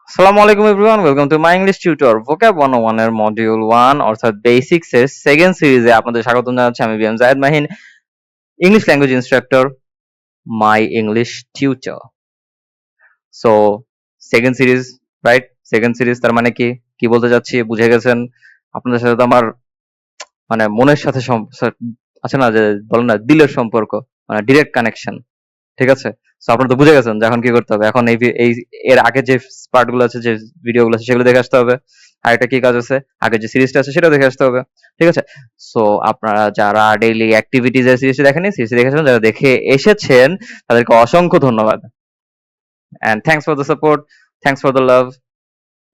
আসসালামু আলাইকুম everyone, welcome to my English tutor vocab 101 এর মডিউল 1 অর্থাৎ বেসিক্স এর সেকেন্ড সিরিজে আপনাদের স্বাগত জানাচ্ছি। আমি BM Zayed Mahin, English language instructor, my English tutor. So second series, right? Second series তার মানে কি কি বলতে যাচ্ছি বুঝে গেছেন। আপনাদের সাথে তো আমার মানে মনের সাথে আছে না, যে বলেন না দিলের সম্পর্ক, মানে ডিরেক্ট কানেকশন। ঠিক আছে, সো আপনারা তো বুঝে গেছেন যে এখন কি করতে হবে। এখন এই এর আগে যে পার্ট গুলো আছে, যে ভিডিও গুলো আছে, সেগুলো দেখে আসতে হবে। আর একটা কি কাজ আছে, আগে যে সিরিজটা আছে সেটাও দেখে আসতে হবে। ঠিক আছে, সো আপনারা যারা ডেইলি অ্যাক্টিভিটিজ এর সিরিজটা দেখেনি, সিরিজটা দেখেছেন, যারা দেখে এসেছেন তাদেরকে অসংখ্য ধন্যবাদ। And thanks for the support, thanks for the love.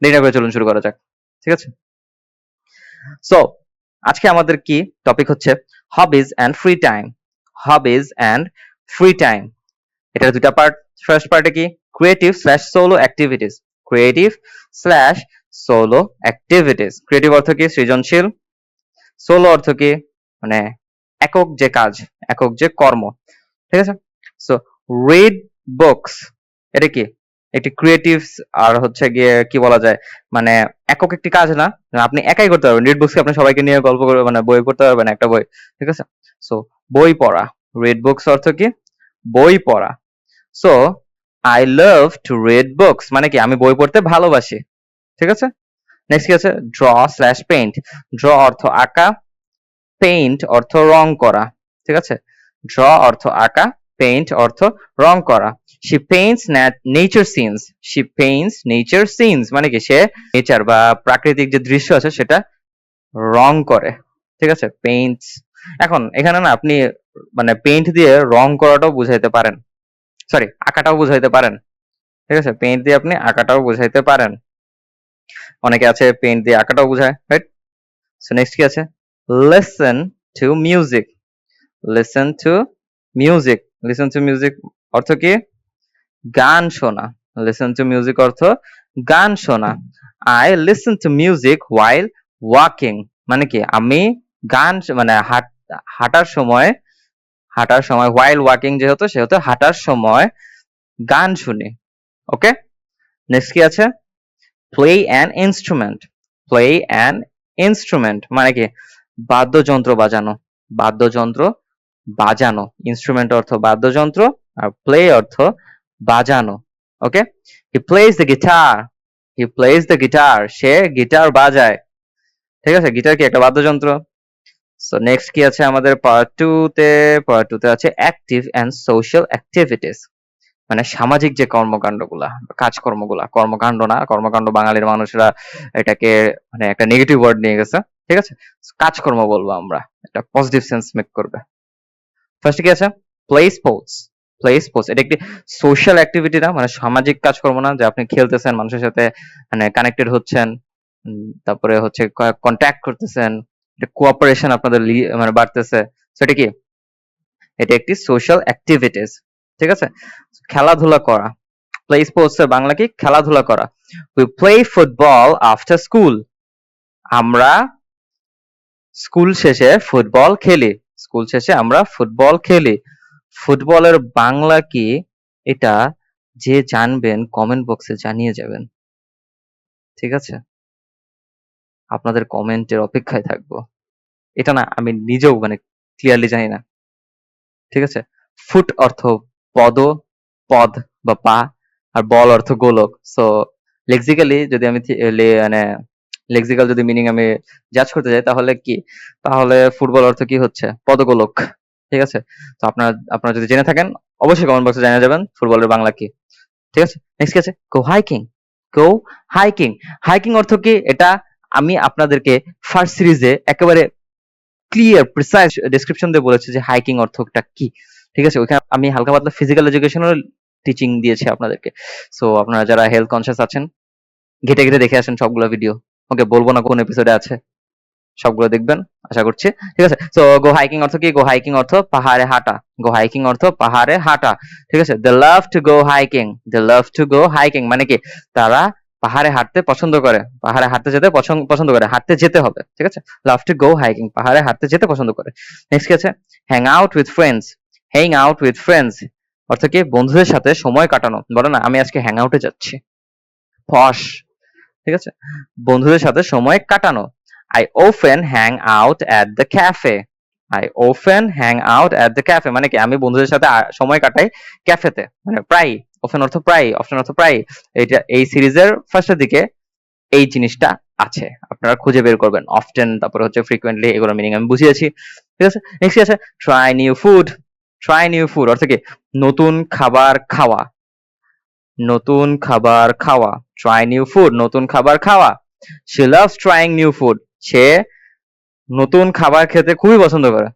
দেরি না করে চলুন শুরু করা যাক। ঠিক আছে, সো আজকে আমাদের কি টপিক হচ্ছে hobbies and free time. Hobbies and free time, এটার দুটা পার্ট। ফার্স্ট পার্টে কি creative slash solo activities. Creative slash solo activities, creative অর্থ কি সৃজনশীল, সোলো অর্থ কি মানে একক যে কাজ, একক যে কর্ম। ঠিক আছে, সো রিড বুকস, এটা কি একটি ক্রিয়েটিভ, আর হচ্ছে গিয়ে কি বলা যায় মানে একক একটি কাজ না, আপনি একাই করতে পারবেন। রিড বুকস আপনি সবাইকে নিয়ে গল্প করে মানে বই পড়তে পারবেন, একটা বই। ঠিক আছে, সো বই পড়া। রিড বুকস অর্থ কি বই পড়া। So I love to read books মানে কি আমি বই পড়তে ভালোবাসি। ঠিক আছে, নেক্সট কি আছে ড্র স্ল্যাশ পেইন্ট। ড্র অর্থ আঁকা, পেইন্ট অর্থ রং করা। ঠিক আছে, ড্র অর্থ আঁকা, পেইন্ট অর্থ রং করা। She paints nature scenes. She paints nature scenes মানে কি সে নেচার বা প্রাকৃতিক যে দৃশ্য আছে সেটা রং করে। ঠিক আছে, পেইন্টস। এখন এখানে না আপনি মানে পেইন্ট দিয়ে রং করাটাও বুঝাইতে পারেন, সরি আঁকাটাও বুঝাইতে পারেন। ঠিক আছে, পেইন্ট দিয়ে আপনি আঁকাটাও বুঝাইতে পারেন। অনেকে আছে পেইন্ট দিয়ে আঁকাটাও বুঝায়, রাইট? সো নেক্সট কি আছে listen to music. Listen to music, listen to music অর্থ কি গান শোনা। লিসেন টু মিউজিক অর্থ গান শোনা। I listen to music while walking মানে কি আমি গান মানে হাঁটার সময়, হাঁটার সময় হোয়াইল ওয়াকিং যেহেতু সেহেতু হাঁটার সময় গান শুনি। ওকে, নেক্সট কি আছে play an instrument. Play an instrument মানে কি বাদ্যযন্ত্র বাজানো। বাদ্যযন্ত্র বাজানো, ইনস্ট্রুমেন্ট অর্থ বাদ্যযন্ত্র, আর প্লে অর্থ বাজানো। Okay, he plays the guitar. He plays the guitar, সে গিটার বাজায়। ঠিক আছে, গিটার কি একটা বাদ্যযন্ত্র। সো নেক্সট কি আছে আমাদের পার্ট টু তে, পার্ট টু তে আছে অ্যাক্টিভ এন্ড সোশ্যাল অ্যাক্টিভিটিস মানে সামাজিক যে কর্মকাণ্ডগুলা, কাজকর্মগুলা, কর্মকাণ্ড না, কর্মকাণ্ড বাঙালির মানুষরা এটাকে মানে একটা নেগেটিভ ওয়ার্ড নিয়ে গেছে। ঠিক আছে, কাজকর্ম বলবো আমরা, একটা পজিটিভ সেন্স মেক করবে। ফার্স্টে কি আছে প্লে স্পোর্টস। প্লে স্পোর্টস এটা একটি সোশ্যাল অ্যাক্টিভিটি না, মানে সামাজিক কাজকর্ম না যে আপনি খেলতেছেন, মানুষের সাথে মানে কানেক্টেড হচ্ছেন, তারপরে হচ্ছে কন্ট্যাক্ট করতেছেন, কোঅপারেশন আপনাদের মানে বাড়তেছে। সেটা কি এটা একটি সোশ্যাল অ্যাক্টিভিটিস। ঠিক আছে, খেলাধুলা করা। প্লে স্পোর্টস এর বাংলা কি খেলাধুলা করা। We play football after school, আমরা স্কুল শেষে ফুটবল খেলি। স্কুল শেষে আমরা ফুটবল খেলি। ফুটবলের বাংলা কি এটা যে জানবেন কমেন্ট বক্সে জানিয়ে যাবেন। ঠিক আছে, আপনাদের কমেন্টের অপেক্ষায় থাকবো। এটা না আমি নিজেও মানে ক্লিয়ারলি জানি না। ঠিক আছে, ফুট অর্থ পদ, পদ বা পা, আর বল অর্থ গোলক। সো লেক্সিক্যালি যদি আমি মানে লেক্সিক্যাল যদি মিনিং আমি জাজ করতে যাই তাহলে কি, তাহলে ফুটবল অর্থ কি হচ্ছে পদগোলক। ঠিক আছে, তো আপনারা যদি জেনে থাকেন অবশ্যই কমেন্ট বক্সে জানিয়ে যাবেন ফুটবলের বাংলা কি। ঠিক আছে, নেক্সট কি আছে গো হাইকিং। গো হাইকিং, হাইকিং অর্থ কি এটা আমি আপনাদেরকে ফার্স্ট সিরিজে একেবারে ক্লিয়ার প্রিসাইজ ডেসক্রিপশন দিয়ে বলেছে যে হাইকিং অর্থটা কি। ঠিক আছে, ওইখানে আমি হালকা পাতলা ফিজিক্যাল এডুকেশনাল টিচিং দিয়েছি আপনাদেরকে। সো আপনারা যারা হেলথ কনসিয়াস আছেন ঘেটে ঘেটে দেখে আসেন সবগুলো ভিডিও। ওকে, বলবো না কোন এপিসোডে আছে, সবগুলো দেখবেন আশা করছি। ঠিক আছে, সো গো হাইকিং অর্থ কি গো হাইকিং অর্থ পাহাড়ে হাঁটা। গো হাইকিং অর্থ পাহাড়ে হাঁটা। ঠিক আছে, they love to go hiking. They love to go hiking মানে কি তারা পাহাড়ে হাঁটতে পছন্দ করে, পাহাড়ে হাঁটতে যেতে পছন্দ করে, হাঁটতে যেতে হবে। ঠিক আছে, লাভ টু গো হাইকিং পাহাড়ে হাঁটতে যেতে পছন্দ করে। নেক্সট কি আছে hang out with friends. Hang out with friends অর্থ কি বন্ধুদের সাথে সময় কাটানো। বলো না আমি আজকে হ্যাং আউটে যাচ্ছি, পশ, ঠিক আছে? বন্ধুদের সাথে সময় কাটানো, I often hang out at the cafe. I often hang out at the cafe মানে কি আমি বন্ধুদের সাথে সময় কাটাই ক্যাফেতে, মানে প্রায়, often অর্থ প্রায়, often অর্থ প্রায়। এটা এই সিরিজের ফার্স্টের দিকে এই জিনিসটা আছে, আপনারা খুঁজে বের করবেন। often তারপরে হচ্ছে frequently, এগুলোর মিনিং আমি বুঝিয়েছি, ঠিক আছে? নেক্সট আছে try new food. try new food অর্থ কি নতুন খাবার খাওয়া, নতুন খাবার খাওয়া। try new food নতুন খাবার খাওয়া। she loves trying new food সে নতুন খাবার খেতে খুবই পছন্দ করে,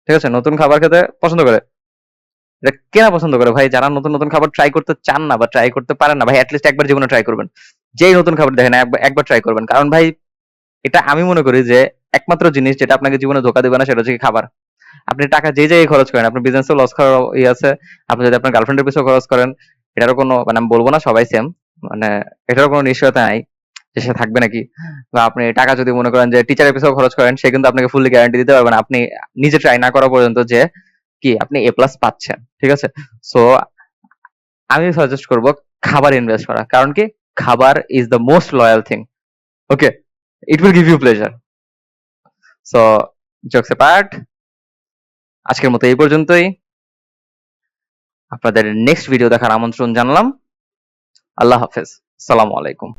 ঠিক আছে? নতুন খাবার খেতে পছন্দ করে। এটা কেনা পছন্দ করে ভাই? যারা নতুন নতুন খাবার ট্রাই করতে চান না বা ট্রাই করতে পারেন না ভাই, অ্যাটলিস্ট একবার জীবনে ট্রাই করবেন। যেই নতুন খাবার দেখেন একবার ট্রাই করবেন, কারণ ভাই এটা আমি মনে করি যে একমাত্র জিনিস যেটা আপনাকে জীবনে ধোকা দেবে না সেটা হচ্ছে কি খাবার। আপনি টাকা যে জায়গায় খরচ করেন, আপনি বিজনেসে লস খাওয়ার আছে, আপনি যদি আপনার গার্লফ্রেন্ডের পিছনে খরচ করেন, এটারও কোনো মানে আমি বলবো না সবাই সেম, মানে এটারও কোনো নিশ্চয়তা নাই যে সে থাকবে নাকি। বা আপনি টাকা যদি মনে করেন যে টিচারের পিছনে খরচ করেন, সে কিন্তু আপনাকে ফুললি গ্যারান্টি দিতে পারবে না আপনি নিজে ট্রাই না করা পর্যন্ত যে কি আপনি এ প্লাস পাচ্ছেন, ঠিক আছে? সো আমি সাজেস্ট করব খাবার ইনভেস্ট করা, কারণ কি খাবার is the most loyal thing. Okay, it will give you pleasure. So jokes apart, আজকের মতো এই পর্যন্তই। আপনাদের নেক্সট ভিডিও দেখার আমন্ত্রণ জানলাম। আল্লাহ হাফেজ, আসসালামু আলাইকুম।